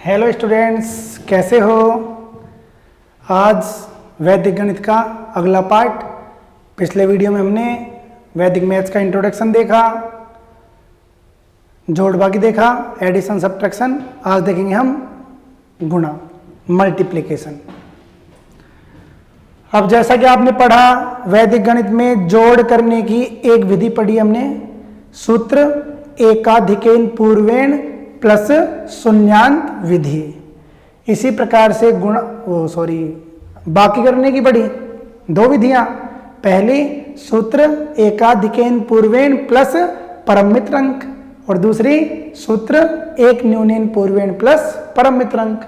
Hello students, कैसे हो? आज वैदिक गणित का अगला पार्ट। पिछले वीडियो में हमने वैदिक मैथ्स का इंट्रोडक्शन देखा, जोड़ बाकी देखा, एडिशन सब्ट्रैक्शन। आज देखेंगे हम गुणा, मल्टीप्लिकेशन। अब जैसा कि आपने पढ़ा, वैदिक गणित में जोड़ करने की एक विधि पढ़ी हमने, सूत्र एकाधिकेन पूर्वेण प्लस शून्यांत विधि। इसी प्रकार से बाकी करने की पढ़ी दो विधियां। पहली सूत्र एकाधिकेन पूर्वेण प्लस परम मित्र अंक, और दूसरी सूत्र एक न्यूनेन पूर्वेण प्लस परम मित्र अंक।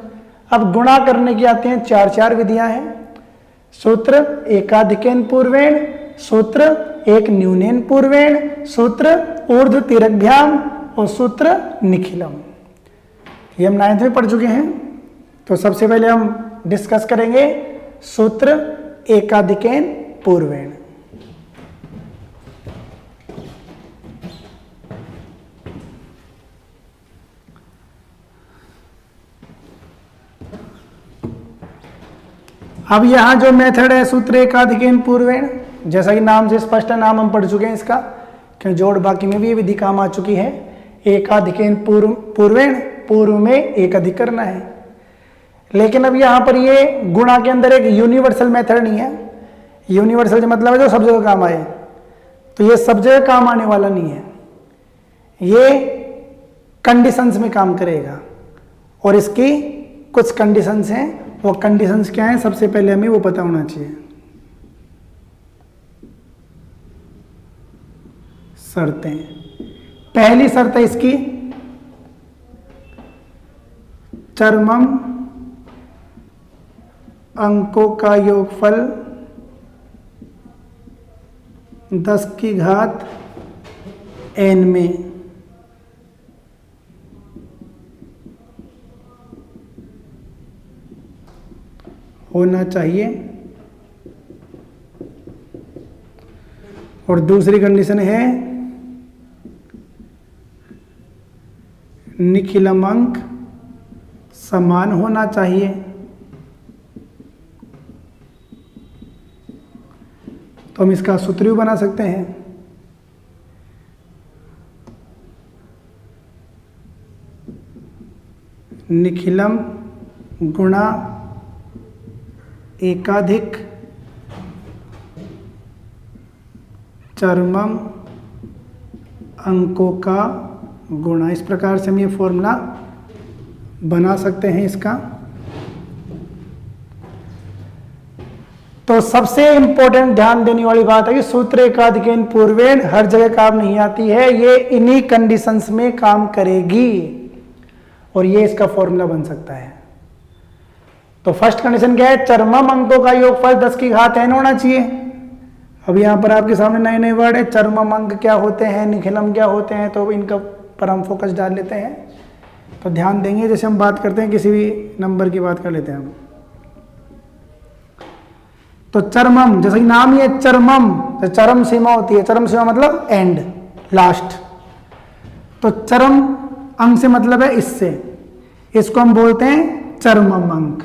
अब गुणा करने की आते हैं चार विधियां हैं। सूत्र एकाधिकेन पूर्वेण, सूत्र एक न्यूनेन पूर्वेण, सूत्र ऊर्ध्व तिर्यकभ्याम और सूत्र निखिलम। ये हम 9th में पढ़ चुके हैं। तो सबसे पहले हम डिस्कस करेंगे सूत्र एकाधिकेन पूर्वेण। अब यहां जो मेथड है सूत्र एकाधिकेन पूर्वेण, जैसा कि नाम से स्पष्ट है, नाम हम पढ़ चुके हैं इसका, क्योंकि जोड़ बाकी में भी ये विधि काम आ चुकी है। एकाधिकेन पूर्वेण, पूर्व में एक अधिक करना है। लेकिन अब यहां पर ये गुणा के अंदर एक यूनिवर्सल मेथड नहीं है। यूनिवर्सल मतलब है जो सब जगह काम आए, तो ये सब जगह काम आने वाला नहीं है। ये कंडीशंस में काम करेगा, और इसकी कुछ कंडीशंस हैं। वो कंडीशंस क्या हैं, सबसे पहले हमें वो पता होना चाहिए। शर्तें। पहली शर्त है इसकी, चरमम अंकों का योगफल 10 की घात n में होना चाहिए। और दूसरी कंडीशन है निखिलम अंक समान होना चाहिए। तो हम इसका सूत्र भी बना सकते हैं। निखिलम गुणा एकाधिक चरमम अंकों का गुणा। इस प्रकार से हम ये फॉर्मूला बना सकते हैं इसका। तो सबसे इंपॉर्टेंट ध्यान देने वाली बात है कि सूत्र एकाधिकेन पूर्वेण हर जगह काम नहीं आती है, ये इन्हीं कंडीशंस में काम करेगी, और ये इसका फॉर्मूला बन सकता है। तो फर्स्ट कंडीशन क्या है, चरमम अंकों का योगफल 10 की घात n होना चाहिए। अब यहां पर आपके सामने नए नए वर्ड है, चरमम अंक क्या होते हैं, निखिलम क्या होते हैं, तो इनका पर हम फोकस डाल लेते हैं। तो ध्यान देंगे, जैसे हम बात करते हैं किसी भी नंबर की बात कर लेते हैं हम। तो चरमम, जैसे कि नाम ही है चरमम, तो चरम सीमा होती है। चरम सीमा मतलब एंड, लास्ट। तो चरम अंक से मतलब है इससे, इसको हम बोलते हैं चरमम अंक।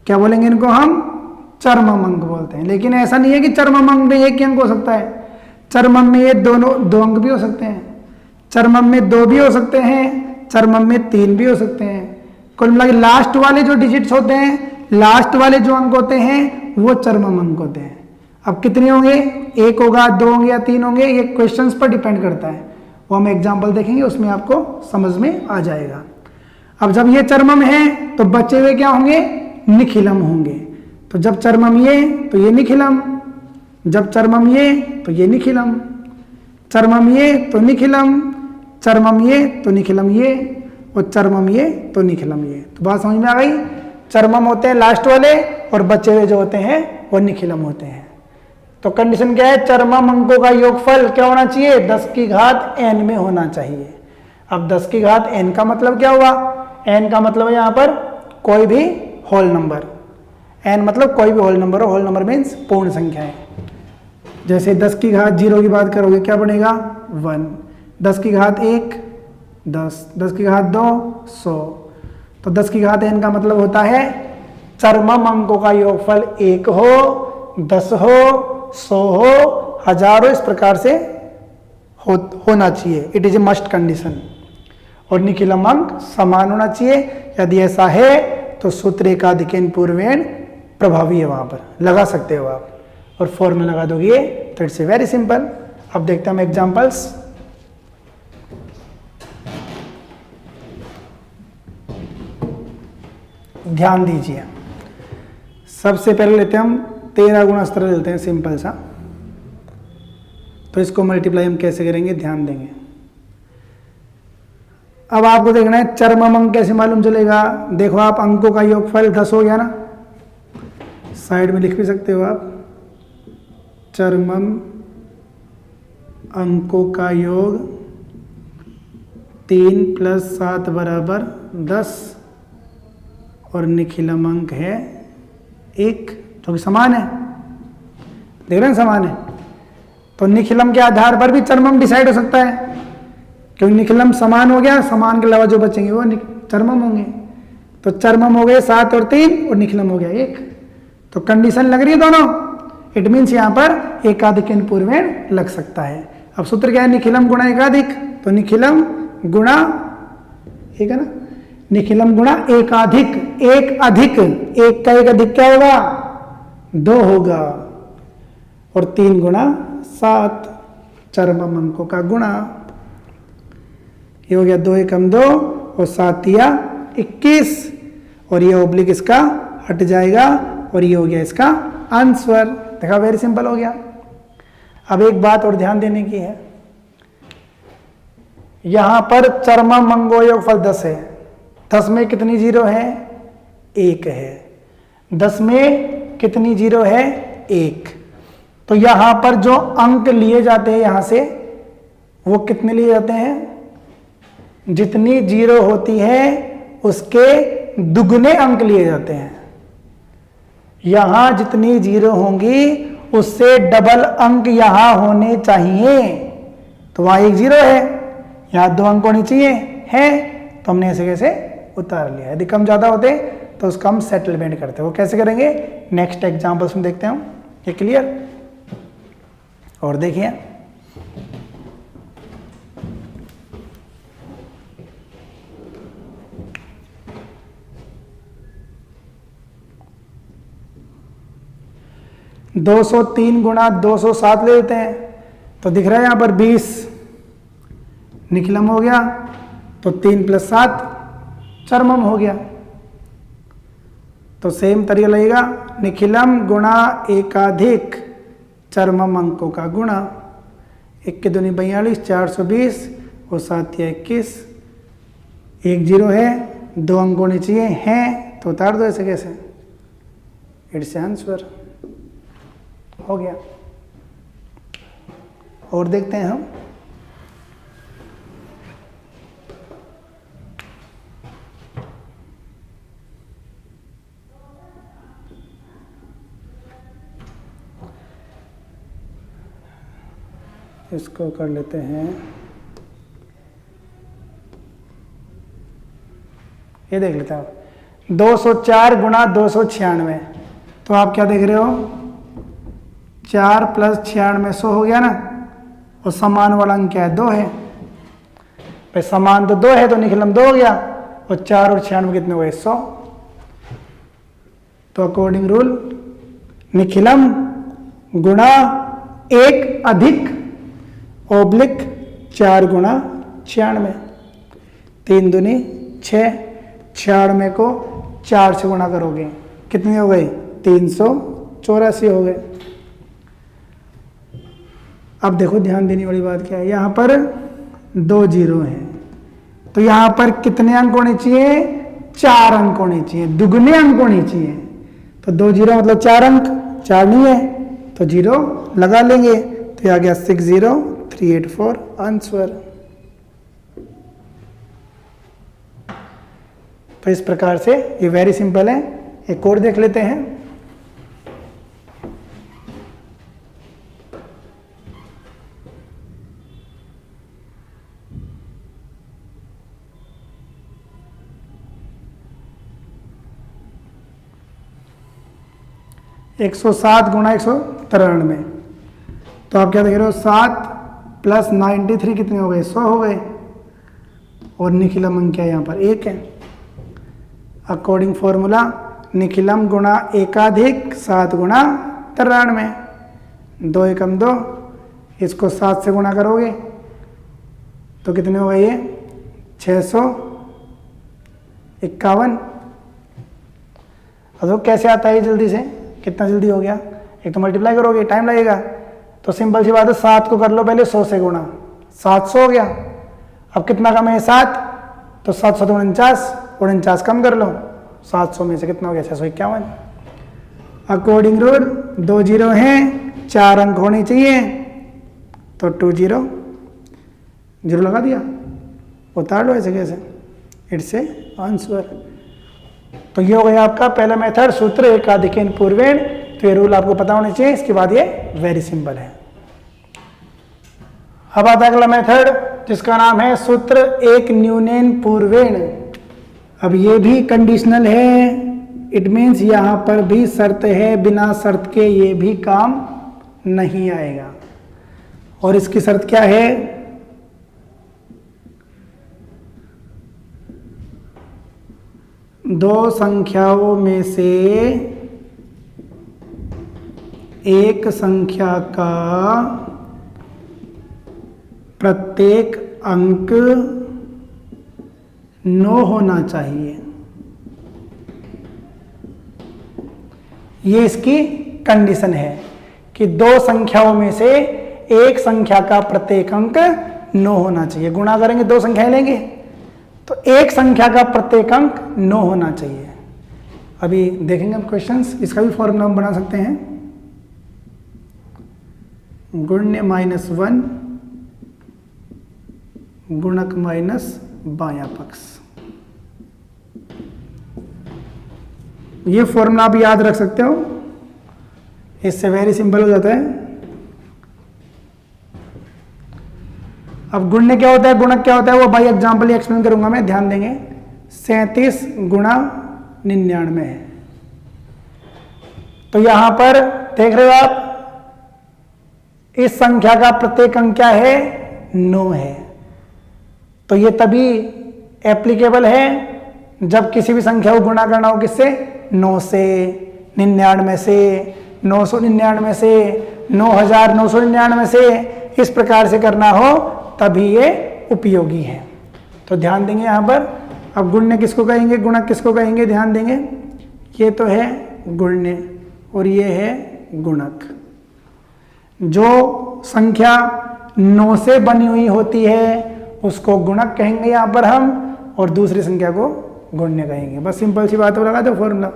क्या बोलेंगे इनको हम? चरमम अंक बोलते हैं। लेकिन ऐसा नहीं है कि चरमम अंक में एक ही अंक हो सकता है। चरमम में ये दोनों दो अंक भी हो सकते हैं, चरमम में 2 भी हो सकते हैं, चरमम में 3 भी हो सकते हैं। कुल मिला के लास्ट वाले जो डिजिट्स होते हैं, लास्ट वाले जो अंक होते हैं, वो चरमम अंक होते हैं। अब कितने होंगे, 1 होगा, 2 होंगे या 3 होंगे, ये क्वेश्चंस पर डिपेंड करता है। वो हम एग्जाम्पल देखेंगे, उसमें आपको समझ में आ जाएगा। अब जब ये चरमम है तो बचे हुए क्या होंगे, निखिलम होंगे। तो जब चरमम ये तो ये निखिलम, जब चरमम ये तो ये निखिलम, चरमम ये तो निखिलम, चरमम ये तो निखिलम ये, और चरमम ये तो निखिलम ये। तो बात समझ में आ गई। चरमम होते हैं लास्ट वाले, और बचे हुए जो होते हैं वो निखिलम होते हैं। तो कंडीशन क्या है, चरमम अंकों का योगफल क्या होना चाहिए, 10 की घात n में होना चाहिए। अब 10 की घात n का मतलब क्या हुआ, n का मतलब है यहां पर कोई भी होल नंबर। n मतलब कोई भी होल नंबर हो, होल नंबर मीन्स पूर्ण संख्या है। जैसे 10 की घात 0 की बात करोगे क्या बनेगा, 1। 10 की घात 1 10, 10 की घात 2 100, तो 10 की घात n का मतलब होता है चरमम अंकों का योगफल 1 हो, 10 हो, 100 हो, 1000 हो, इस प्रकार से होना चाहिए। It is a must condition. और निखिलम अंक समान होना चाहिए। यदि ऐसा है तो सूत्र एकाधिकेन पूर्वेण प्रभावी है, वहां पर लगा सकते हो आप और फॉर में लगा दोगे तो इट्स ए वेरी सिंपल। अब देखते हैं हम एग्जांपल्स। ध्यान दीजिए, सबसे पहले लेते हैं हम 13 गुणा स्तर लेते हैं, सिंपल सा। तो इसको मल्टीप्लाई हम कैसे करेंगे, ध्यान देंगे। अब आपको देखना है चरमम अंक कैसे मालूम चलेगा। देखो आप, अंकों का योगफल 10 हो गया ना, साइड में लिख भी सकते हो आप, चरमम अंकों का योग 3 + 7 = 10 और निखिलम अंक है 1, जो कि समान है। देख रहे हैं समान है, तो निखिलम के आधार पर भी चरमम डिसाइड हो सकता है, क्योंकि निखिलम समान हो गया, समान के अलावा जो बचेंगे वो चरमम होंगे। तो चरमम हो गए 7 और 3 और निखिलम हो गया 1। तो कंडीशन लग रही है दोनों। इट मीन्स यहां पर एकाधिक पूर्वेण लग सकता है। अब सूत्र क्या है, निखिलम गुणा एकाधिक, तो निखिलम गुणा, ठीक है ना, निखिलम गुणा एकाधिक, एक अधिक, एक का एक अधिक क्या होगा, 2 होगा, और 3 गुणा 7 चरमम अंकों का गुणा। ये हो गया 2 एकम 2 और 7 या 21, और ये ओब्लिक इसका हट जाएगा और ये हो गया इसका आंसर। देखा, वेरी सिंपल हो गया। अब एक बात और ध्यान देने की है, यहां पर चरमम अंकों योगफल 10 है। 10 में कितनी जीरो है, 1 है। 10 में कितनी जीरो है, 1। तो यहां पर जो अंक लिए जाते हैं यहां से, वो कितने लिए जाते हैं, जितनी जीरो होती है उसके दुगने अंक लिए जाते हैं। यहां जितनी जीरो होंगी उससे डबल अंक यहां होने चाहिए। तो वहां 1 जीरो है, यहां 2 अंक होने चाहिए, है, तो हमने ऐसे कैसे उतार लिया। यदि कम ज्यादा होते तो उसका हम सेटलमेंट करते। वो कैसे करेंगे, नेक्स्ट एग्जांपल्स में देखते हैं हम। ये क्लियर। और देखिए, दो 203 गुणा 207 ले लेते हैं, तो दिख रहा है यहां पर 20 निखिलम हो गया, तो 3 + 7 चरमम हो गया। तो सेम तरीका लगेगा, निखिलम गुणा एकाधिक चरमम अंकों का गुणा। 1 के 2 42, 420 और 7 या 21, 1 जीरो है, 2 अंक होने चाहिए, हैं, तो उतार दो ऐसे कैसे, इट्स आंसर हो गया। और देखते हैं हम, इसको कर लेते हैं, ये देख लेते हैं 204 गुणा 296। तो आप क्या देख रहे हो, 4 + 96 100 हो गया ना, और समान वाला अंक क्या है, 2 है। भाई समान तो 2 है, तो निखिलम 2 हो गया, और 4 और 96 कितने हुए, 100। तो अकॉर्डिंग रूल निखिलम गुणा 1 अधिक ओब्लिक 4 गुणा 96, 3 दूनी 6, 96 को 4 से गुणा करोगे कितने हो गए, 384 हो गए। अब देखो ध्यान देने वाली बात क्या है, यहां पर 2 जीरो हैं, तो यहां पर कितने अंक होने चाहिए, 4 अंक होने चाहिए, दुगने अंक होने चाहिए। तो 2 जीरो मतलब 4 अंक, 4 नहीं है तो जीरो लगा लेंगे, तो आ गया 60384 आंसर। तो इस प्रकार से ये वेरी सिंपल है। एक और देख लेते हैं, 107 गुणा 193, तो आप क्या देख रहे हो 7 प्लस 93 कितने हो गए 100 हो गए, और निखिलम अंक क्या यहाँ पर 1 है। अकॉर्डिंग फॉर्मूला निखिलम गुणा एकाधिक 7 गुणा 93, 2 एकम 2, इसको 7 से गुणा करोगे तो कितने हो गए ये 651। अब कैसे आता है ये जल्दी से, कितना जल्दी हो गया, एक तो मल्टीप्लाई करोगे टाइम लगेगा, तो सिंपल सी बात है 7 को कर लो पहले 100 से गुणा, 700 हो गया। अब कितना कम है 7, तो 749, 49 कम कर लो, 700 में से कितना हो गया 651। अकॉर्डिंग रूल 2 जीरो हैं, 4 अंक होने चाहिए, तो 2 जीरो लगा दिया, उतार लो ऐसे कैसे, इट्स ए आंसर। तो ये हो गया आपका पहला मेथड, सूत्र एकाधिकेन पूर्वेण। तो ये रूल आपको पता होने चाहिए, इसके बाद ये वेरी सिंपल है। अब आता है अगला मेथड जिसका नाम है सूत्र एक न्यूनेन पूर्वेण। अब ये भी कंडीशनल है, इट मीन्स यहां पर भी शर्त है, बिना शर्त के ये भी काम नहीं आएगा। और इसकी शर्त क्या है, दो संख्याओं में से एक संख्या का प्रत्येक अंक 9 होना चाहिए। ये इसकी कंडीशन है कि दो संख्याओं में से एक संख्या का प्रत्येक अंक 9 होना चाहिए। गुणा करेंगे, दो संख्याएं लेंगे तो एक संख्या का प्रत्येक अंक 9 होना चाहिए। अभी देखेंगे हम क्वेश्चंस, इसका भी फॉर्मूला हम बना सकते हैं, गुण्य -1 गुणक माइनस बायां पक्ष। ये फॉर्मूला आप याद रख सकते हो, इससे वेरी सिंपल हो जाता है। अब गुण्य क्या होता है, गुणक क्या होता है, वो बाई एग्जाम्पल ही एक्सप्लेन करूंगा मैं, ध्यान देंगे। 37 गुणा 99 है। तो यहां पर देख रहे हो आप, इस संख्या का प्रत्येक अंक क्या है 9 है। तो ये तभी एप्लीकेबल है जब किसी भी संख्या को गुणा करना हो किससे, 9 से, 99 से, 999 से, 9999 से, इस प्रकार से करना हो तभी ये उपयोगी है। तो ध्यान देंगे यहां पर। अब गुण्य किसको कहेंगे, गुणक किसको कहेंगे, ध्यान देंगे। ये तो है गुण्य और ये है गुणक। जो संख्या 9 से बनी हुई होती है उसको गुणक कहेंगे यहां पर हम, और दूसरी संख्या को गुण्य कहेंगे। बस सिंपल सी बात लगा दो फॉर्मूला,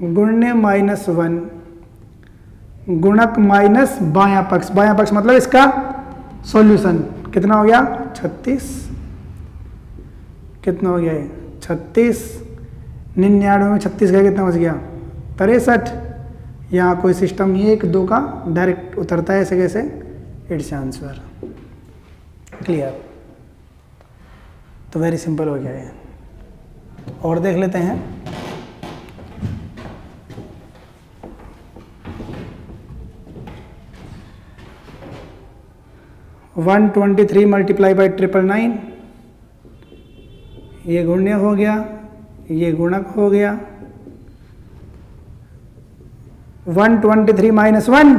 गुण्य -1 गुणक माइनस बायां पक्ष। बायां पक्ष मतलब इसका सॉल्यूशन कितना हो गया 36, कितना हो गया ये 36, 99 में 36 का कितना बच गया 63। यहाँ कोई सिस्टम नहीं है, 1 2 का डायरेक्ट उतरता है ऐसे कैसे, इट्स आंसर। क्लियर। तो वेरी सिंपल हो गया ये। और देख लेते हैं, वन 123 मल्टीप्लाई बाई 999, ये गुण्य हो गया, ये गुणक हो गया। 123 -1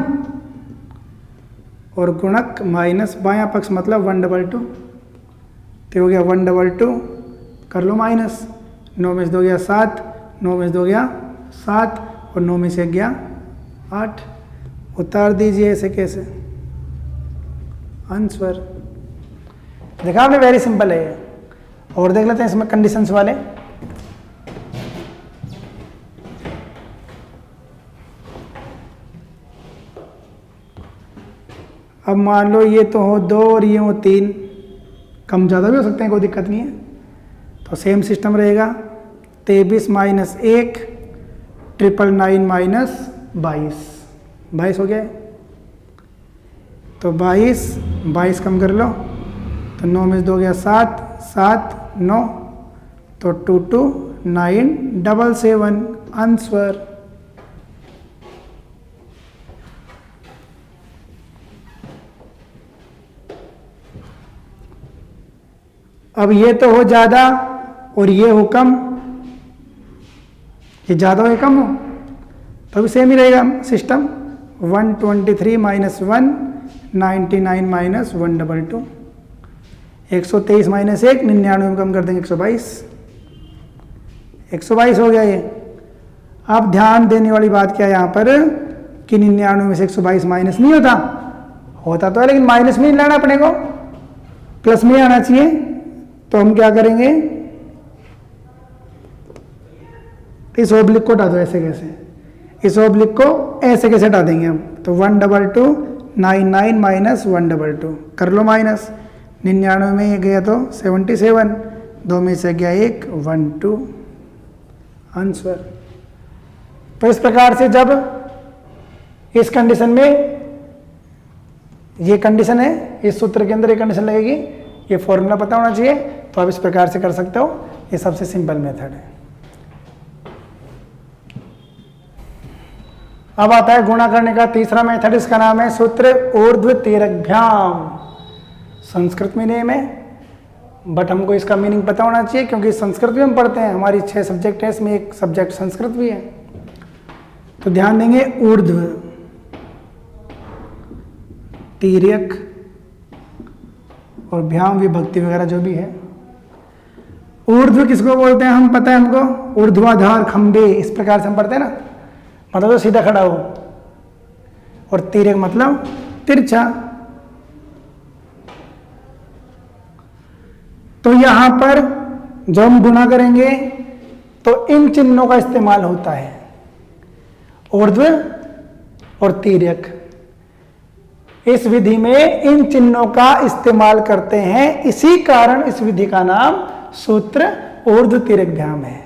और गुणक माइनस बायां पक्ष मतलब 122, तो हो गया 122, कर लो माइनस, 9 में से 2 गया 7, 9 में से 2 गया 7 और 9 में से 1 गया 8। उतार दीजिए ऐसे कैसे, आंसर। देखा आपने, वेरी सिंपल है ये। और देख लेते हैं इसमें कंडीशंस वाले। अब मान लो ये तो हो 2 और ये हो 3, कम ज़्यादा भी हो सकते हैं, कोई दिक्कत नहीं है। तो सेम सिस्टम रहेगा, 23 -1 999 22 हो गया। तो 22 कम कर लो, तो 9 में से 2 गया 7 7 9, तो 22977 आंसर। अब ये तो हो ज़्यादा और ये हो कम, ये ज़्यादा हो या कम हो, तो भी सेम ही रहेगा सिस्टम। 123 माइनस 1, 99 माइनस 122, 123 माइनस 1, 99 में कम कर देंगे 122, 122 हो गया ये। अब ध्यान देने वाली बात क्या है यहाँ पर कि 99 में से 122 माइनस नहीं होता, होता तो है लेकिन माइनस में नहीं लाना अपने को, प्लस में आना चाहिए। तो हम क्या करेंगे, इस ओब्लिक को हटा दो ऐसे कैसे, इस ओब्लिक को ऐसे कैसे हटा देंगे हम, तो 122 99 माइनस 122 कर लो माइनस, 99 में ये गया तो 77, 2 में से गया 1, 1 2 आंसर। तो इस प्रकार से जब इस कंडीशन में ये कंडीशन है, इस सूत्र के अंदर ये कंडीशन लगेगी, ये फॉर्मूला पता होना चाहिए, तो आप इस प्रकार से कर सकते हो। ये सबसे सिंपल मेथड है। अब आता है गुणा करने का तीसरा मेथड, इसका नाम है सूत्र ऊर्ध्व तिर्यकभ्याम। संस्कृत में नेम है, बट हमको इसका मीनिंग पता होना चाहिए क्योंकि संस्कृत भी हम पढ़ते हैं, हमारी 6 सब्जेक्ट है, इसमें एक सब्जेक्ट संस्कृत भी है। तो ध्यान देंगे, ऊर्ध्व तिर्यक और भ्याम विभक्ति वगैरह जो भी है। ऊर्ध्व किसको बोलते हैं हम पता है हमको, ऊर्ध्वाधार खंबे, इस प्रकार से हम पढ़ते हैं ना, मतलब तो सीधा खड़ा हो, और तिर्यक मतलब तिरछा। तो यहां पर जब हम गुणा करेंगे तो इन चिन्हों का इस्तेमाल होता है, ऊर्ध्व और तिर्यक। इस विधि में इन चिन्हों का इस्तेमाल करते हैं, इसी कारण इस विधि का नाम सूत्र ऊर्ध्व तिर्यकभ्याम है।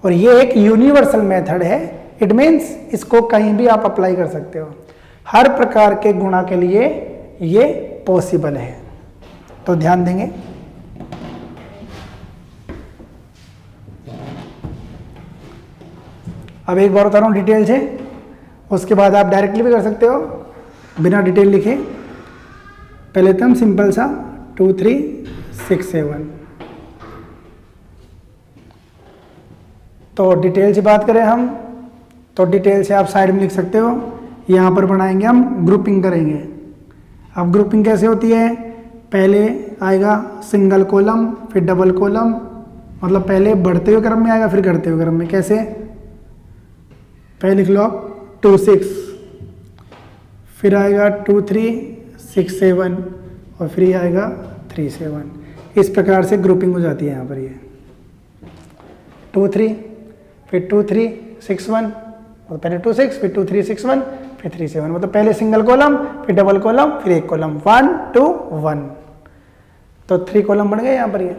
और ये एक यूनिवर्सल मेथड है, इट मीन्स इसको कहीं भी आप अप्लाई कर सकते हो, हर प्रकार के गुणा के लिए ये पॉसिबल है। तो ध्यान देंगे, अब एक बार बता रहा हूं डिटेल से, उसके बाद आप डायरेक्टली भी कर सकते हो बिना डिटेल लिखे। पहले तो हम सिंपल सा 2 3 6 7, तो डिटेल से बात करें हम तो डिटेल से आप साइड में लिख सकते हो। यहाँ पर बनाएंगे हम, ग्रुपिंग करेंगे। अब ग्रुपिंग कैसे होती है, पहले आएगा सिंगल कॉलम, फिर डबल कॉलम, मतलब पहले बढ़ते हुए क्रम में आएगा फिर घटते हुए क्रम में। कैसे, पहले लिख लो आप 2 6, फिर आएगा 2 3 6 7 और फिर आएगा 3 7। इस प्रकार से ग्रुपिंग हो जाती है यहाँ पर। ये 2 3 फिर 2 3 6 1, और पहले 2 6 फिर 2 3 6 1 फिर 3 7, मतलब पहले सिंगल कॉलम फिर डबल कॉलम फिर एक कॉलम, 1 2 1, तो 3 कॉलम बन गए यहाँ पर। ये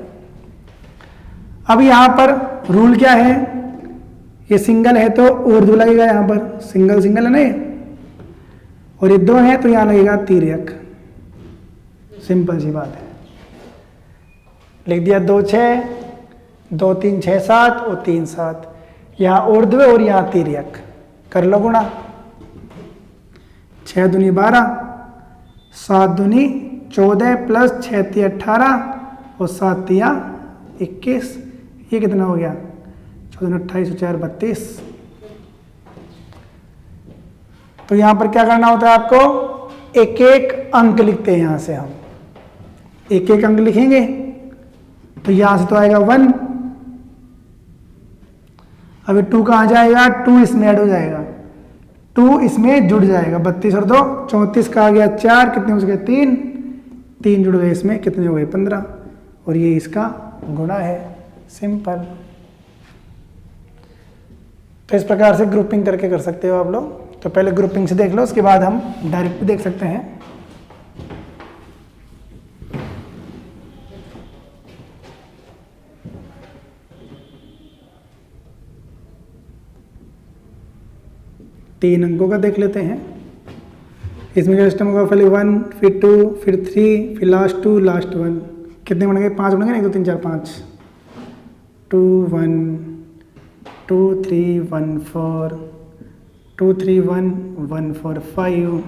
अब यहाँ पर रूल क्या है, ये सिंगल है तो ऊर्ध्व लगेगा यहाँ पर, सिंगल सिंगल है ना ये, और ये 2 है तो यहाँ लगेगा तिर्यक। सिंपल सी बात है, लिख दिया 2 6 2 3 6 7 और 3 7, यहाँ ऊर्ध्व और यहाँ तिर्यक। कर लो गुणा, 6 दूनी 12, 7 दूनी 14 प्लस 6 3 18 और 7 3 21, ये कितना हो गया 14 28 4 32। तो यहां पर क्या करना होता है आपको, एक एक अंक लिखते हैं। यहां से हम एक एक अंक लिखेंगे तो यहां से तो आएगा 1, अभी 2 कहां जाएगा, 2 इसमें ऐड हो जाएगा, 2 इसमें जुड़ जाएगा, 32 और 2 34 का आ गया 4, कितने हो गए 3, 3 जुड़ गए इसमें, कितने हो गए 15, और ये इसका गुणा है। सिंपल। तो इस प्रकार से ग्रुपिंग करके कर सकते हो आप लोग। तो पहले ग्रुपिंग से देख लो, उसके बाद हम डायरेक्ट भी देख सकते हैं। तीन अंकों का देख लेते हैं। इसमें क्या सिस्टम होगा, पहले 1 फिर 2 फिर 3 फिर लास्ट 2 लास्ट 1, कितने बन गए 5 बन गए, 1 2 3 4 5, 2 1 2 3 1 4 2 3 1 1 4 5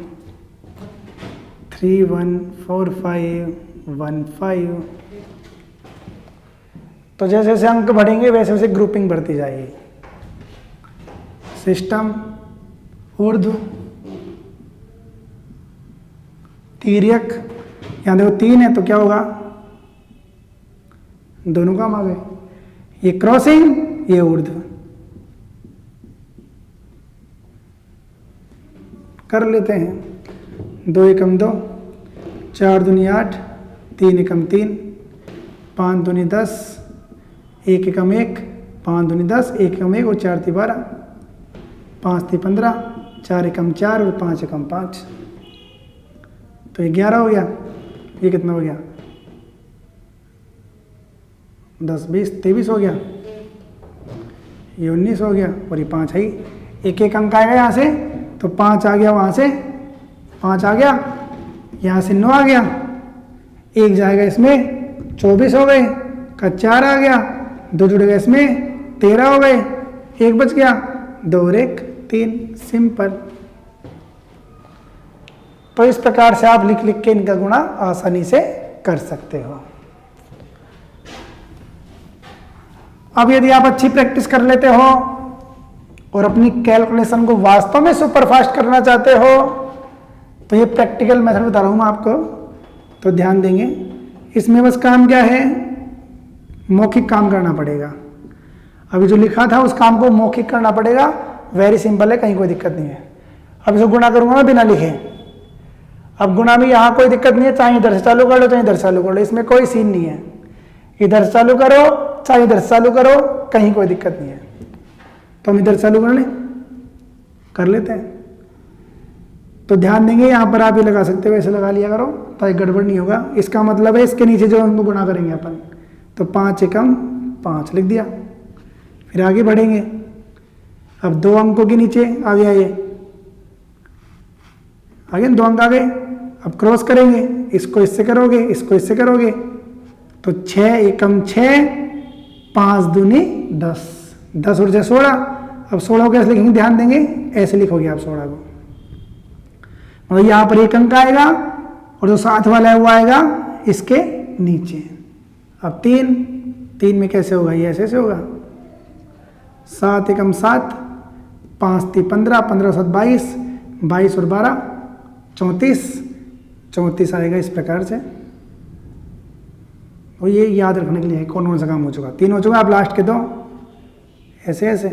3 1 4 5 1 5, तो जैसे जैसे अंक बढ़ेंगे वैसे वैसे ग्रुपिंग बढ़ती जाएगी। सिस्टम, ऊर्ध्व, तिर्यक, यहां देखो 3 है तो क्या होगा, दोनों काम आ गए। ये क्रॉसिंग, ये ऊर्ध्व। कर लेते हैं। 2 एकम 2, 4 दूनी 8, 3 एकम 3, 5 दूनी 10, 1 एकम 1, 5 दूनी 10, 1 एकम 1 और 4 ती 12, 5 ती 15, 4 एकम 4 और 5 एकम 5, तो ये 11 हो गया। ये कितना हो गया, 10 20 23 हो गया। ये 19 हो गया और ये 5 है ही। एक एक अंक आएगा यहाँ से, तो 5 आ गया, वहाँ से 5 आ गया, यहाँ से 9 आ गया, 1 जाएगा इसमें 24 हो गए, का 4 आ गया, 2 जुड़ेगा इसमें 13 हो गए, 1 बच गया, 2 और 1 3। सिंपल। तो इस प्रकार से आप लिख लिख के इनका गुणा आसानी से कर सकते हो। अब यदि आप अच्छी प्रैक्टिस कर लेते हो और अपनी कैलकुलेशन को वास्तव में सुपरफास्ट करना चाहते हो, तो ये प्रैक्टिकल मेथड बता रहा हूं मैं आपको, तो ध्यान देंगे। इसमें बस काम क्या है, मौखिक काम करना पड़ेगा। अभी जो लिखा था उस काम को मौखिक करना पड़ेगा। वेरी सिंपल है, कहीं कोई दिक्कत नहीं है। अब इसको गुणा करूंगा मैं बिना लिखे। अब गुणा में यहाँ कोई दिक्कत नहीं है, चाहे इधर से चालू कर लो चाहे इधर से चालू कर लो, इसमें कोई सीन नहीं है। इधर से चालू करो चाहे इधर से चालू करो, कहीं कोई दिक्कत नहीं है। तो हम इधर चालू कर लें, कर लेते हैं। तो ध्यान देंगे, यहाँ पर आप ये लगा सकते हो, ऐसे लगा लिया करो ताकि गड़बड़ नहीं होगा। इसका मतलब है इसके नीचे जो हमको गुणा करेंगे अपन, तो 5 एकम 5 लिख दिया। फिर आगे बढ़ेंगे। अब 2 अंकों के नीचे आ गया, ये आगे 2 अंक आ गए। अब क्रॉस करेंगे, इसको इससे करोगे, इसको इससे करोगे, तो 6 एकम 6, 5 दूनी 10, 10 और 6 16। अब 16 को कैसे लिखेंगे, ध्यान देंगे, ऐसे लिखोगे आप 16 को। मतलब यहाँ पर 1 अंक आएगा और जो साथ वाला है वो आएगा इसके नीचे। अब 3 में कैसे होगा, ये ऐसे होगा। 7 एकम 7, 5 ती 15, 15 और 7 22, 22 और 12 34 आएगा इस प्रकार से। और ये याद रखने के लिए कौन कौन सा काम हो चुका, 3 हो चुका। आप लास्ट के 2 ऐसे ऐसे।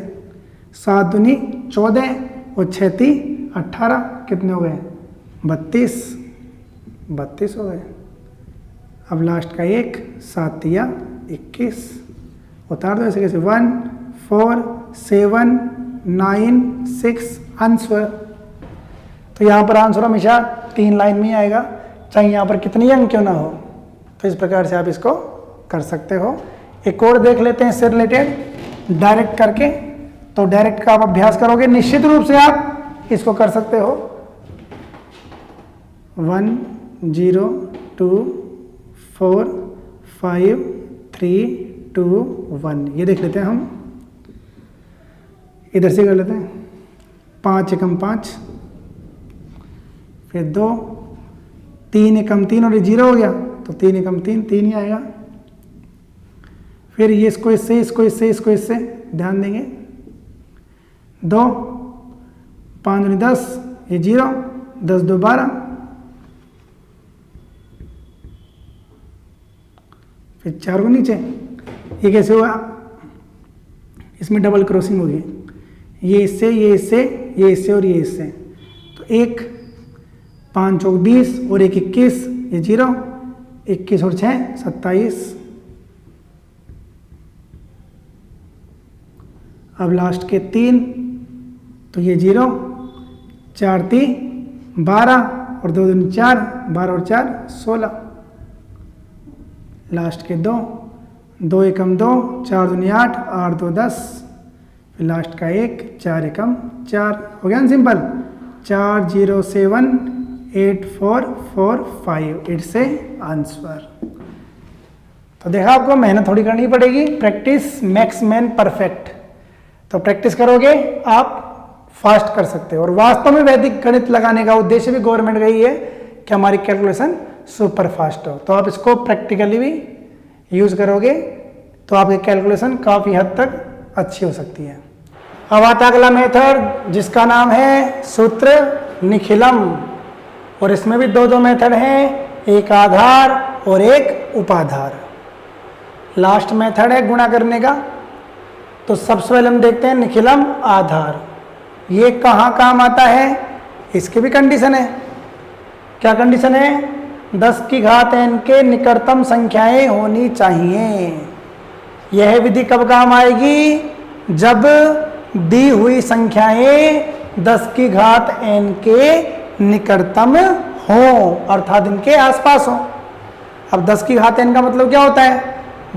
7 दूनी 14 और 6 ती 18, कितने हो गए, 32 हो गए। अब लास्ट का 1, 7 तिया 21, उतार दो ऐसे कैसे, 1 4 7 9 6 आंसर। तो यहाँ पर आंसर हमेशा 3 लाइन में ही आएगा, चाहे यहाँ पर कितनी अंक क्यों ना हो। तो इस प्रकार से आप इसको कर सकते हो। एक और देख लेते हैं इससे रिलेटेड डायरेक्ट करके। तो डायरेक्ट का आप अभ्यास करोगे, निश्चित रूप से आप इसको कर सकते हो। 1 0 2 4 5 3 2 1, ये देख लेते हैं हम। इधर से कर लेते हैं। 5 एकम 5, फिर 2, 3 एकम 3 और ये 0 हो गया, तो 3 एकम 3 3 ही आएगा। फिर ये इसको इससे, इसको इससे, इसको इससे, ध्यान देंगे। 2 5 दूनी 10, ये 0, 10 2 12, फिर 4 को नीचे। ये कैसे हुआ, इसमें डबल क्रॉसिंग होगी, ये इससे, ये इससे, ये इससे और ये इससे। तो 1 5 चौक 20 और 1 21, ये 0, 21 और 6 27। अब लास्ट के 3, तो ये 0, 4 ती 12 और 2 दूनी 4, 12 और 4 16। लास्ट के 2 एकम 2, 4 दूनी 8, 8 2 10, फिर लास्ट का 1, 4 एकम 4, हो गया ना सिंपल। 4 0 7 8 4 4 5, it's A answer. तो देखा, आपको मेहनत थोड़ी करनी पड़ेगी, प्रैक्टिस मेक्स मैन परफेक्ट। तो प्रैक्टिस करोगे आप फास्ट कर सकते हो। और वास्तव में वैदिक गणित लगाने का उद्देश्य भी गवर्नमेंट का ही है कि हमारी कैलकुलेशन सुपर फास्ट हो। तो आप इसको प्रैक्टिकली भी यूज करोगे तो आपकी कैलकुलेशन काफ़ी हद तक अच्छी हो सकती है। अब आता अगला मेथड जिसका नाम है सूत्र निखिलम, और इसमें भी दो मेथड हैं, एक आधार और एक उपाधार। लास्ट मेथड है गुणा करने का। तो सबसे पहले हम देखते हैं निखिलम आधार, ये कहाँ काम आता है, इसकी भी कंडीशन है। क्या कंडीशन है? 10 की घात n के निकटतम संख्याएं होनी चाहिए। यह विधि कब काम आएगी? जब दी हुई संख्याएं 10 की घात n के निकटतम हो, अर्थात इनके आसपास हो। अब 10 की घात n का मतलब क्या होता है?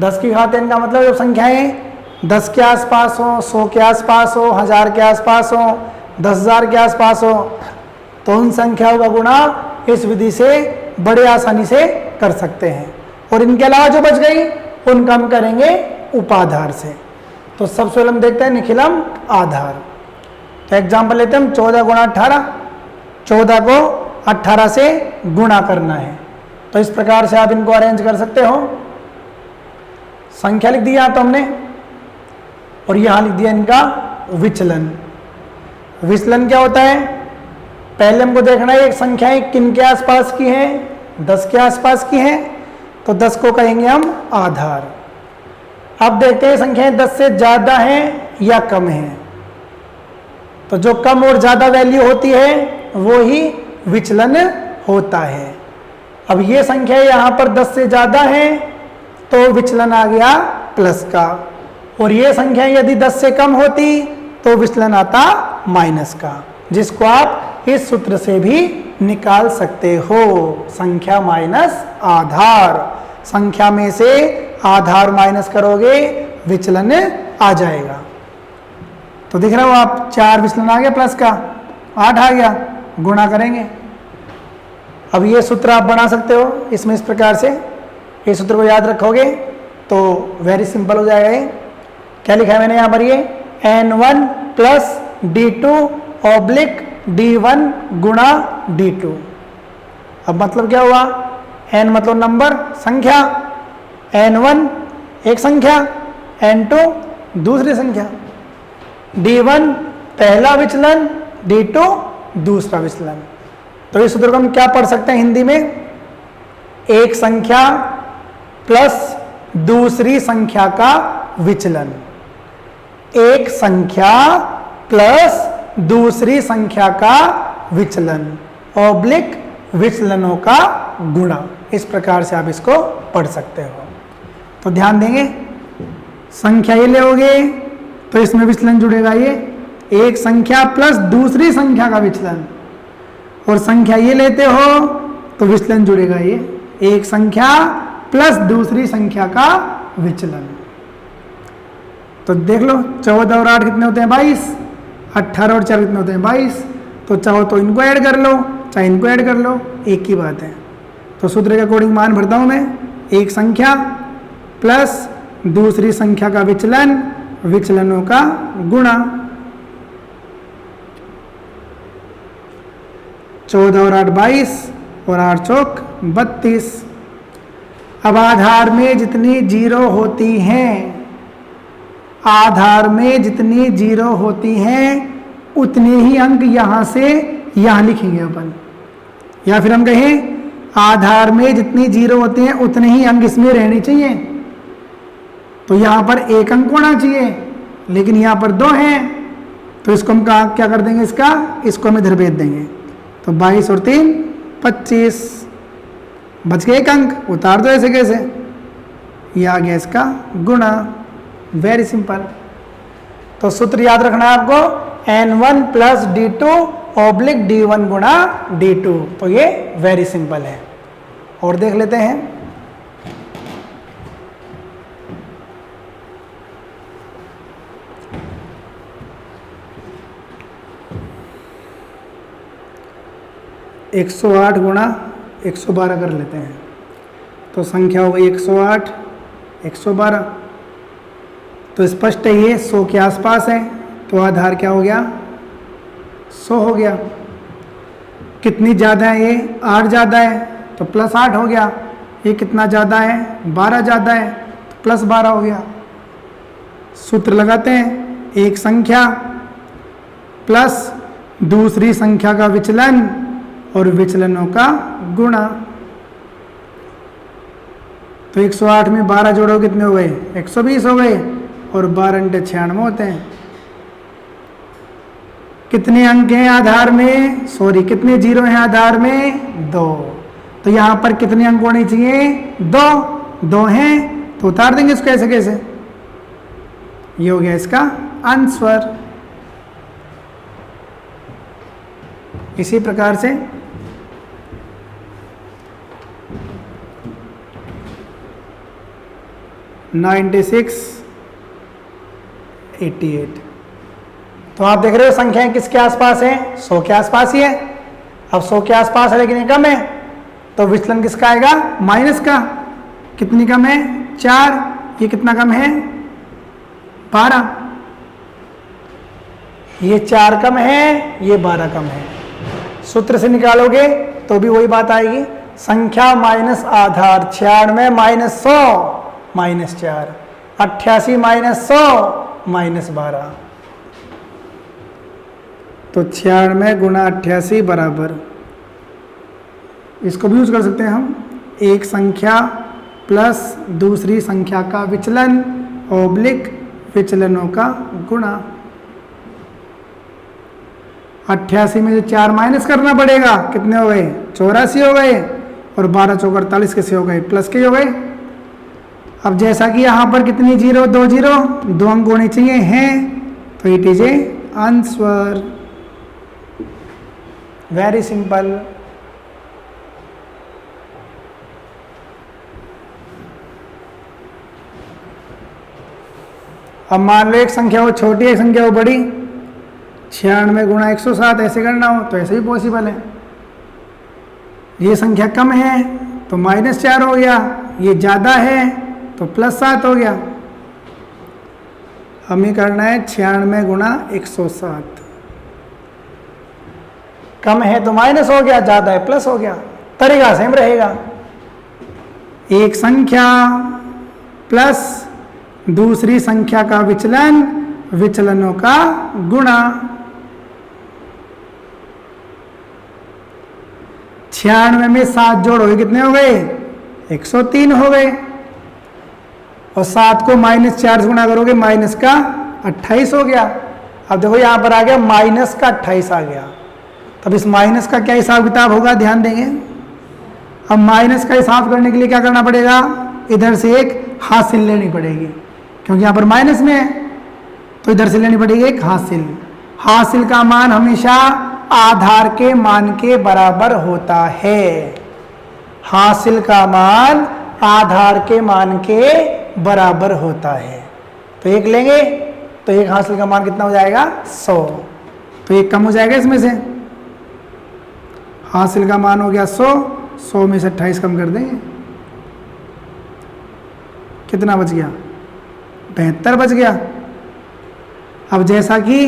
10 की घात n का मतलब जब संख्याएं 10 के आसपास हो, 100 के आसपास हो, 1000 के आसपास हो, 10,000 के आसपास हो, तो उन संख्याओं का गुणा इस विधि से बड़े आसानी से कर सकते हैं। और इनके अलावा जो बच गई उनका हम करेंगे उपाधार से। तो सबसे पहले हम देखते हैं निखिलम आधार। तो एग्जाम्पल लेते हैं हम 14 गुणा 18। 14 को 18 से गुणा करना है, तो इस प्रकार से आप इनको अरेंज कर सकते हो। संख्या लिख दिया तो हमने, और यहां लिख दिया इनका विचलन। विचलन क्या होता है? पहले हमको देखना है एक संख्याएं किन के आसपास की हैं, 10 के आसपास की हैं, तो 10 को कहेंगे हम आधार। अब देखते हैं संख्याएं 10 से ज्यादा हैं या कम हैं। तो जो कम और ज्यादा वैल्यू होती है वो ही विचलन होता है। अब ये संख्या यहां पर 10 से ज्यादा है तो विचलन आ गया प्लस का, और ये संख्या यदि 10 से कम होती तो विचलन आता माइनस का, जिसको आप इस सूत्र से भी निकाल सकते हो। संख्या माइनस आधार, संख्या में से आधार माइनस करोगे विचलन आ जाएगा। तो दिख रहा हो आप, 4 विचलन आ गया प्लस का, 8 आ गया, गुणा करेंगे। अब ये सूत्र आप बना सकते हो इसमें इस प्रकार से। इस सूत्र को याद रखोगे तो वेरी सिंपल हो जाएगा। ये क्या लिखा है मैंने यहाँ पर? ये n1 plus d2 oblique d1 गुणा d2। अब मतलब क्या हुआ? n मतलब नंबर, संख्या, n1 एक संख्या, n2 दूसरी संख्या, d1 पहला विचलन, d2 दूसरा विचलन। तो इस सूत्र को हम क्या पढ़ सकते हैं हिंदी में? एक संख्या प्लस दूसरी संख्या का विचलन। एक संख्या प्लस दूसरी संख्या का विचलन ऑब्लिक विचलनों का गुणा। इस प्रकार से आप इसको पढ़ सकते हो। तो ध्यान देंगे, संख्या ये लोगे तो इसमें विचलन जुड़ेगा ये एक संख्या प्लस दूसरी संख्या का विचलन, और संख्या ये लेते हो तो विचलन जुड़ेगा ये एक संख्या प्लस दूसरी संख्या का विचलन। तो देख लो 14 और 8 कितने होते हैं? 22। 18 और 4 कितने होते हैं? 22। तो चाहो तो इनको ऐड कर लो, चाहे इनको ऐड कर लो, एक ही बात है। तो सूत्र के अकॉर्डिंग मान भरता हूं मैं, एक संख्या प्लस दूसरी संख्या का विचलन, विचलनों का गुणा। 14 और 8 22 और 8 चौक 32। अब आधार में जितनी जीरो होती हैं, आधार में जितनी जीरो होती हैं उतने ही अंक यहां से यहां लिखेंगे अपन, या फिर हम कहें आधार में जितनी जीरो होती हैं उतने ही अंक इसमें रहने चाहिए। तो यहां पर एक अंक होना चाहिए, लेकिन यहां पर 2 हैं, तो इसको हम क्या कर देंगे? इसको हम इधर भेज देंगे। तो 22 और 3 25, बच गए एक अंक, उतार दो ऐसे कैसे, ये आ गया इसका गुणा। Very simple. तो सूत्र याद रखना है आपको, n1 plus d2 oblique d1 गुणा d2। तो ये वेरी सिंपल है। और देख लेते हैं, एक 108 गुणा 112 कर लेते हैं। तो संख्या हो गई 108 112। तो स्पष्ट है ये 100 के आसपास है, तो आधार क्या हो गया? 100 हो गया। कितनी ज़्यादा है ये? 8 ज़्यादा है, तो +8 हो गया। ये कितना ज़्यादा है? 12 ज़्यादा है, तो +12 हो गया। सूत्र लगाते हैं, एक संख्या प्लस दूसरी संख्या का विचलन और विचलनों का गुणा। तो 108 में 12 जोड़ो कितने हो गए? 120 हो गए, और 12 × 96 होते हैं। कितने अंक हैं आधार में? सॉरी, कितने जीरो हैं आधार में? 2। तो यहां पर कितने अंक होने चाहिए? 2 हैं, तो उतार देंगे इसको ऐसे कैसे। ये हो गया इसका आंसर। इसी प्रकार से (96) (88). तो आप देख रहे हो संख्याएं किसके आसपास है? 100 के आसपास ही है। अब 100 के आसपास है लेकिन ये कम है, तो विचलन किसका आएगा? माइनस का। कितनी कम है? 4। ये कितना कम है? 12। ये 4 कम है, ये 12 कम है। सूत्र से निकालोगे तो भी वही बात आएगी। संख्या माइनस आधार 96 माइनस 100 माइनस 4, 88 माइनस 100 माइनस 12। तो 96 गुणा 88 बराबर, इसको भी यूज कर सकते हैं हम, एक संख्या प्लस दूसरी संख्या का विचलन ओब्लिक विचलनों का गुणा। 88 में जो 4 माइनस करना पड़ेगा, कितने हो गए? 84 हो गए, और 12 चौक 48 कैसे हो गए? प्लस के हो गए। अब जैसा कि यहाँ पर कितनी जीरो? 2 जीरो, 2 अंक होने चाहिए हैं, तो it is A answer. Very simple. अब मान लो एक संख्या हो छोटी, एक संख्या हो बड़ी। 96 गुणा 107 ऐसे करना हो तो ऐसे भी पॉसिबल है। ये संख्या कम है तो -4 हो गया, ये ज़्यादा है तो +7 हो गया। हमें करना है 96 गुणा 107। कम है तो माइनस हो गया, ज़्यादा है प्लस हो गया। तरीका सेम रहेगा। एक संख्या प्लस दूसरी संख्या का विचलन, विचलनों का गुणा। 96 में 7 जोड़ोगे कितने हो गए? 103 हो गए, और 7 को -4 से गुणा करोगे माइनस का 28 हो गया। अब देखो यहां पर आ गया माइनस का 28 आ गया। तब इस माइनस का क्या हिसाब किताब होगा, ध्यान देंगे। अब माइनस का हिसाब करने के लिए क्या करना पड़ेगा? इधर से एक हासिल लेनी पड़ेगी, क्योंकि यहां पर माइनस में है, तो इधर से लेनी पड़ेगी एक हासिल। हासिल का मान हमेशा आधार के मान के बराबर होता है। हासिल का मान आधार के मान के बराबर होता है। तो एक लेंगे तो एक हासिल का मान कितना हो जाएगा? 100। तो एक कम हो जाएगा इसमें से। हासिल का मान हो गया 100, 100 में से 28 कम कर देंगे, कितना बच गया? 72 बच गया। अब जैसा कि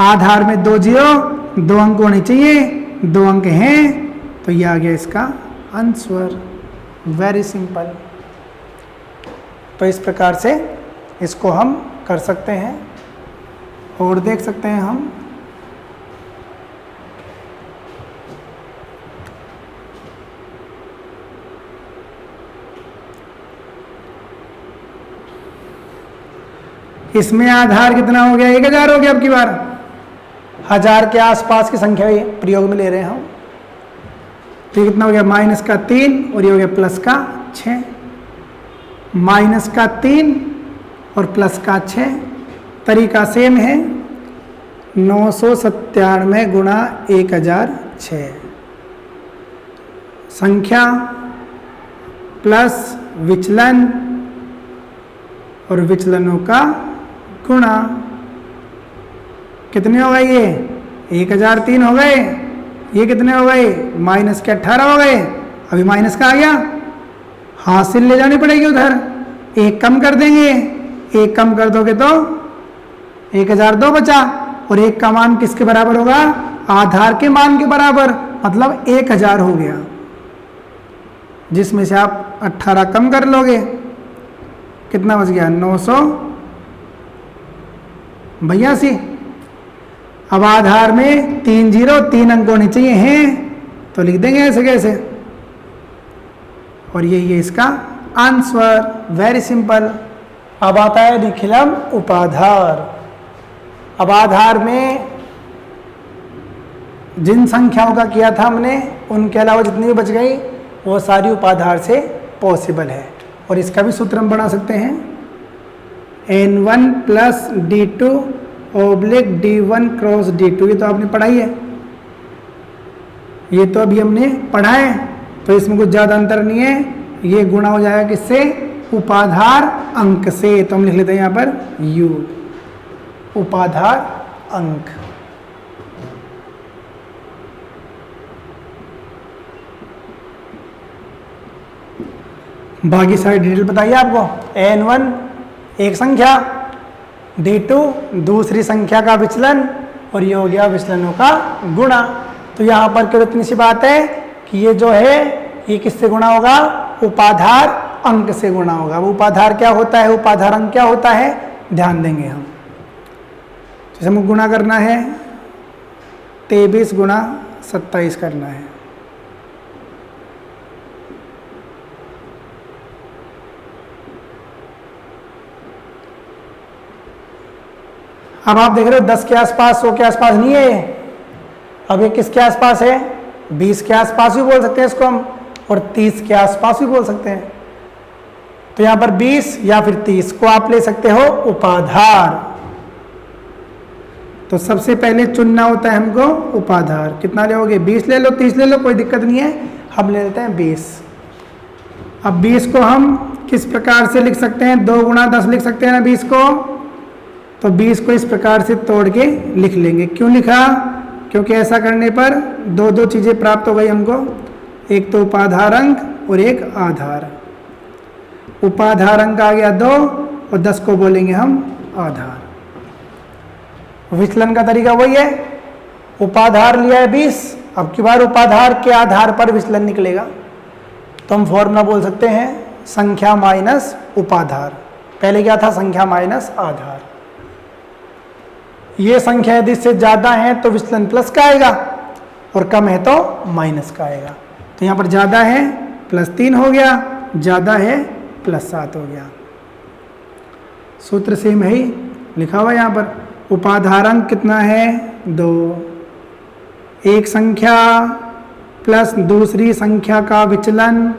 आधार में 2 जीरो, 2 अंक होने चाहिए, 2 अंक हैं, तो ये आ गया इसका आंसर। Very simple. तो इस प्रकार से इसको हम कर सकते हैं और देख सकते हैं हम। इसमें आधार कितना हो गया? 1000 हो गया। अब की बार 1000 के आसपास की संख्या प्रयोग में ले रहे हैं हम। तो कितना हो गया? माइनस का 3 और ये हो गया प्लस का 6। माइनस का 3 और प्लस का 6। तरीका सेम है। 997 गुणा 1006। संख्या प्लस विचलन और विचलनों का गुणा। कितने हो गए? ये 1003 हो गए। ये कितने हो गए? माइनस के 18 हो गए। अभी माइनस का आ गया, हासिल ले जानी पड़ेगी उधर। एक कम कर देंगे, एक कम कर दोगे तो 1002 बचा, और एक का मान किसके बराबर होगा? आधार के मान के बराबर, मतलब 1000 हो गया, जिसमें से आप 18 कम कर लोगे, कितना बच गया? 82। अब आधार में 3 जीरो 3 अंक होने चाहिए हैं, तो लिख देंगे ऐसे कैसे, और यही है इसका आंसर। Very simple. अब आता है निखिलम उपाधार। अब आधार में जिन संख्याओं का किया था हमने, उनके अलावा जितनी भी बच गई वो सारी उपाधार से पॉसिबल है। और इसका भी सूत्र हम बना सकते हैं, n1 plus d2 oblique d1 cross d2। ये तो आपने पढ़ाई है, ये तो अभी हमने पढ़ा है, तो इसमें कुछ ज़्यादा अंतर नहीं है। ये गुणा हो जाएगा किससे, उपाधार अंक से। तो हम लिख लेते हैं यहाँ पर u, उपाधार अंक। बाकी सारी डिटेल बताइए आपको। n1 एक संख्या, d2 दूसरी संख्या का विचलन, और ये हो गया विचलनों का गुणा। तो यहाँ पर केवल इतनी सी बात है कि ये जो है ये किससे गुणा होगा, उपाधार अंक से गुणा होगा। वो उपाधार क्या होता है, उपाधार अंक क्या होता है, ध्यान देंगे हम। जैसे हमें गुणा करना है 23 गुणा 27 करना है, अब आप देख रहे हो 10 के आसपास, 100 के आसपास नहीं है ये। अब ये किसके आसपास है, 20 के आसपास भी बोल सकते हैं इसको हम, और 30 के आसपास भी बोल सकते हैं। तो यहां पर 20 या फिर 30 को आप ले सकते हो उपाधार। तो सबसे पहले चुनना होता है हमको उपाधार। कितना लोगे, 20 ले लो, 30 ले लो, कोई दिक्कत नहीं है, हम ले लेते हैं 20। अब 20 को हम किस प्रकार से लिख सकते हैं, 2 गुणा 10 लिख सकते हैं ना 20 को। तो 20 को इस प्रकार से तोड़ के लिख लेंगे। क्यों लिखा, क्योंकि ऐसा करने पर दो दो चीज़ें प्राप्त हो गई हमको, एक तो उपाधार अंक और एक आधार। उपाधार अंक आ गया 2 और 10 को बोलेंगे हम आधार। विचलन का तरीका वही है, उपाधार लिया है 20, अब की बार उपाधार के आधार पर विचलन निकलेगा। तो हम फॉर्मूला बोल सकते हैं संख्या माइनस उपाधार। पहले क्या था, संख्या माइनस आधार। ये संख्या यदि इससे ज्यादा है तो विचलन प्लस का आएगा, और कम है तो माइनस का आएगा। तो यहाँ पर ज्यादा है +3 हो गया, ज्यादा है +7 हो गया। सूत्र सेम है ही लिखा हुआ यहाँ पर। उपाधार अंक कितना है, 2। एक संख्या प्लस दूसरी संख्या का विचलन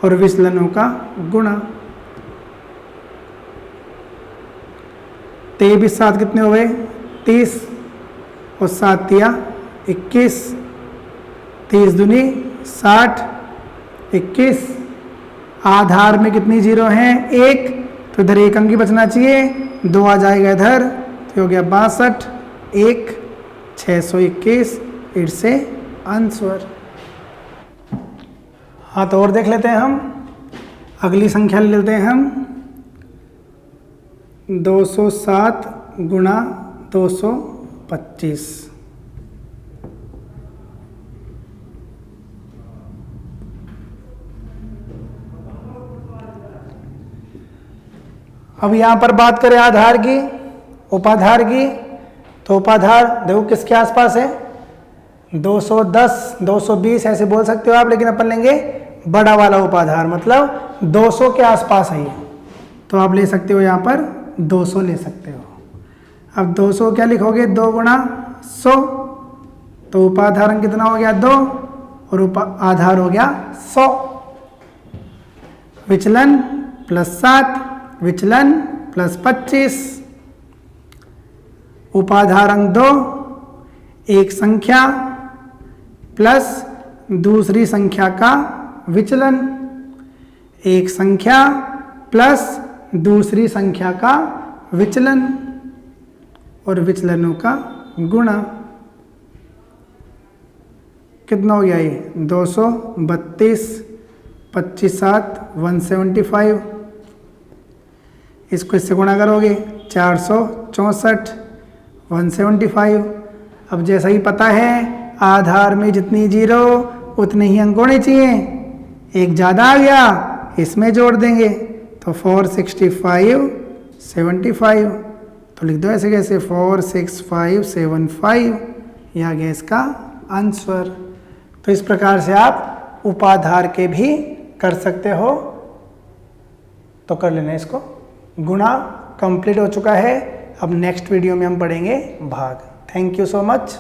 और विचलनों का गुणा। 23 7 कितने हो गए, 30, और 7 तिया 21, 30 दूनी 60, 21। आधार में कितनी जीरो हैं, 1, तो इधर 1 अंक ही बचना चाहिए, 2 आ जाएगा इधर, तो हो गया 62, 1 621। It's A answer. हाँ, तो और देख लेते हैं हम, अगली संख्या ले लेते हैं हम 207 गुणा 225। अब यहां पर बात करें आधार की, उपाधार की, तो उपाधार देखो किसके आसपास है, 210 220 ऐसे बोल सकते हो आप, लेकिन अपन लेंगे बड़ा वाला उपाधार, मतलब 200 के आसपास है ये। तो आप ले सकते हो यहाँ पर 200 ले सकते हो। अब 200 क्या लिखोगे, 2 गुणा 100, तो उपाधार अंक कितना हो गया 2, और आधार हो गया 100। विचलन +7, विचलन +25। उपाधार अंक 2, एक संख्या प्लस दूसरी संख्या का विचलन, एक संख्या प्लस दूसरी संख्या का विचलन और विचलनों का गुणा। कितना हो गया ये, 232, 25 7 175। इसको इससे गुणा करोगे 464, 175। अब जैसा ही पता है आधार में जितनी जीरो उतने ही अंक होने चाहिए, एक ज़्यादा आ गया इसमें जोड़ देंगे, तो 465 75। तो लिख दो ऐसे कैसे 4 6 5 7 5, यह आ गया इसका आंसर। तो इस प्रकार से आप उपाधार के भी कर सकते हो। तो कर लेना इसको। गुणा कंप्लीट हो चुका है। अब नेक्स्ट वीडियो में हम पढ़ेंगे भाग। Thank you so much.